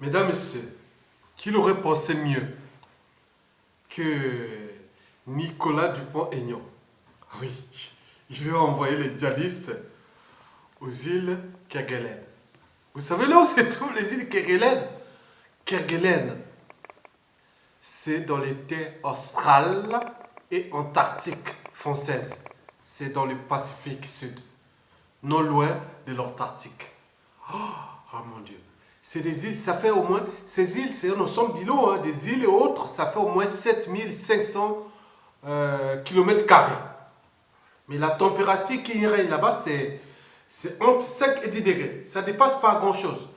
Mesdames, Messieurs, qui aurait pensé mieux que Nicolas Dupont-Aignan? Oui, il veut envoyer les djihadistes aux îles Kerguelen. Vous savez là où se trouvent les îles Kerguelen? Kerguelen, c'est dans les terres australes et antarctiques françaises. C'est dans le Pacifique Sud, non loin de l'Antarctique. Oh mon Dieu. C'est des îles, ça fait au moins, ces îles, c'est un ensemble d'îlots, hein, des îles et autres, ça fait au moins 7500 km². Mais la température qui règne là-bas, c'est entre 5 et 10 degrés. Ça ne dépasse pas grand-chose.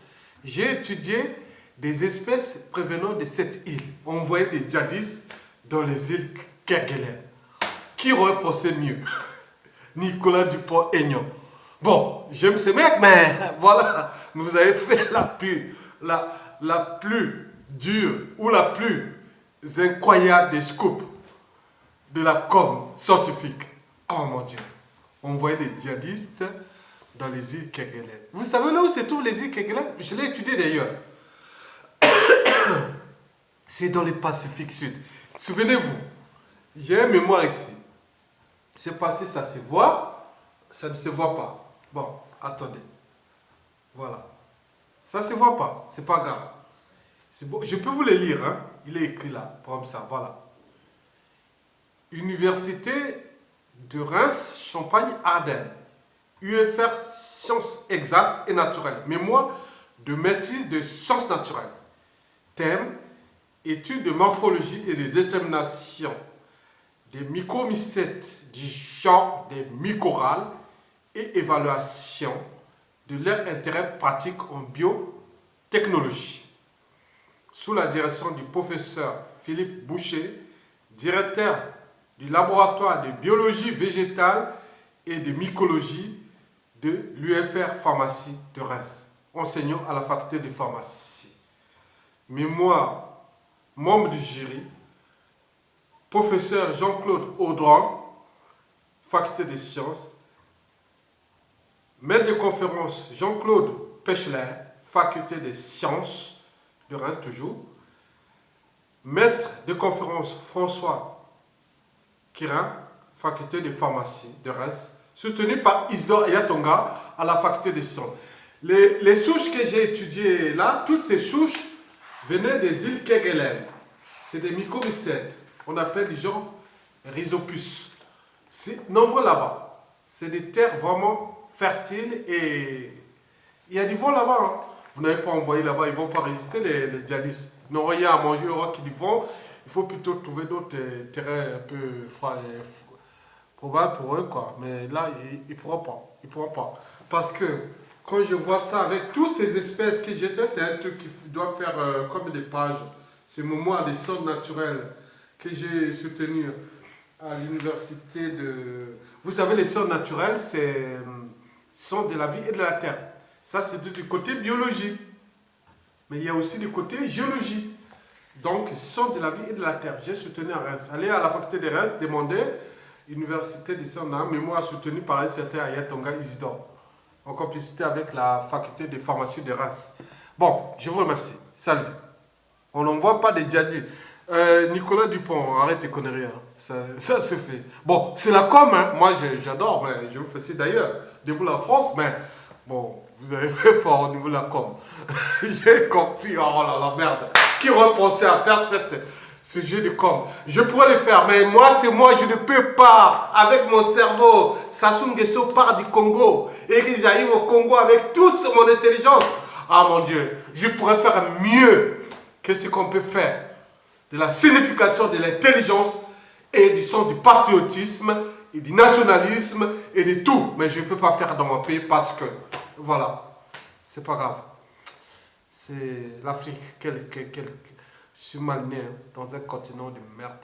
J'ai étudié des espèces prévenant de cette île. On voyait des djihadistes dans les îles Kerguelen. Qui aurait pensé mieux? Nicolas Dupont-Aignan. Bon, j'aime ces mecs, mais voilà, vous avez fait la plus dure ou la plus incroyable des scoops de la com scientifique. Oh mon Dieu, on voyait des djihadistes dans les îles Kerguelen. Vous savez là où se trouvent les îles Kerguelen? Je l'ai étudié d'ailleurs. C'est dans le Pacifique Sud. Souvenez-vous, j'ai une mémoire ici. C'est passé, ça se voit, ça ne se voit pas. Bon, attendez. Voilà. Ça ne se voit pas, c'est pas grave. Bon. Je peux vous le lire, hein? Il est écrit là, comme ça, voilà. Université de Reims, Champagne-Ardenne. UFR Sciences exactes et naturelles. Mémoire de maîtrise de sciences naturelles. Thème, étude de morphologie et de détermination des micromycètes du genre des mycorales et évaluation de leur intérêt pratique en biotechnologie. Sous la direction du professeur Philippe Boucher, directeur du laboratoire de biologie végétale et de mycologie de l'UFR Pharmacie de Reims, enseignant à la faculté de pharmacie. Mémoire, membre du jury, professeur Jean-Claude Audran, faculté des sciences, maître de conférence Jean-Claude Pechler, faculté des sciences de Reims toujours, maître de conférence François Kirin, faculté de pharmacie de Reims, soutenu par Isidore Ayatonga à la faculté des sciences. Les souches que j'ai étudiées là, toutes ces souches venaient des îles Kerguelen. C'est des mycomycètes. On appelle les gens Rhizopus. C'est nombreux là-bas. C'est des terres vraiment fertiles et il y a du vent là-bas. Hein. Vous n'avez pas envoyé là-bas, ils ne vont pas résister les djihadistes. Ils n'ont rien à manger, il y aura qui du vent. Il faut plutôt trouver d'autres terrains un peu probables pour eux, quoi. Mais là, ils ne pourront pas. Ils pourront pas. Parce que quand je vois ça avec toutes ces espèces que j'étais, c'est un truc qui doit faire comme des pages. C'est le moment des sciences naturelles que j'ai soutenu à l'université de... Vous savez, les sciences naturelles, sont de la vie et de la terre. Ça, c'est du côté biologie. Mais il y a aussi du côté géologie. Donc, sciences de la vie et de la terre. J'ai soutenu à Reims. Allez à la faculté de Reims, demandez Université des sciences naturelles, mémoire soutenue par un certain Ayatonga Isidore, en complicité avec la faculté de pharmacie de Reims. Bon, je vous remercie. Salut. On n'envoie pas des djihadistes. Nicolas Dupont, arrête tes conneries. Hein. Ça se fait. Bon, c'est la com. Hein. Moi, j'adore. Mais je vous fais ça d'ailleurs. Debout la France. Mais bon, vous avez fait fort au niveau de la com. J'ai compris. Oh là là, merde. Qui aurait pensé à faire ce jeu de com? Je pourrais le faire. Mais moi, c'est moi. Je ne peux pas. Avec mon cerveau. Sassou Nguesso part du Congo. Et que j'arrive au Congo avec toute mon intelligence. Ah mon Dieu. Je pourrais faire mieux que ce qu'on peut faire de la signification de l'intelligence et du sens du patriotisme et du nationalisme et de tout. Mais je ne peux pas faire dans mon pays parce que, voilà, c'est pas grave. C'est l'Afrique, je suis mal né dans un continent de merde.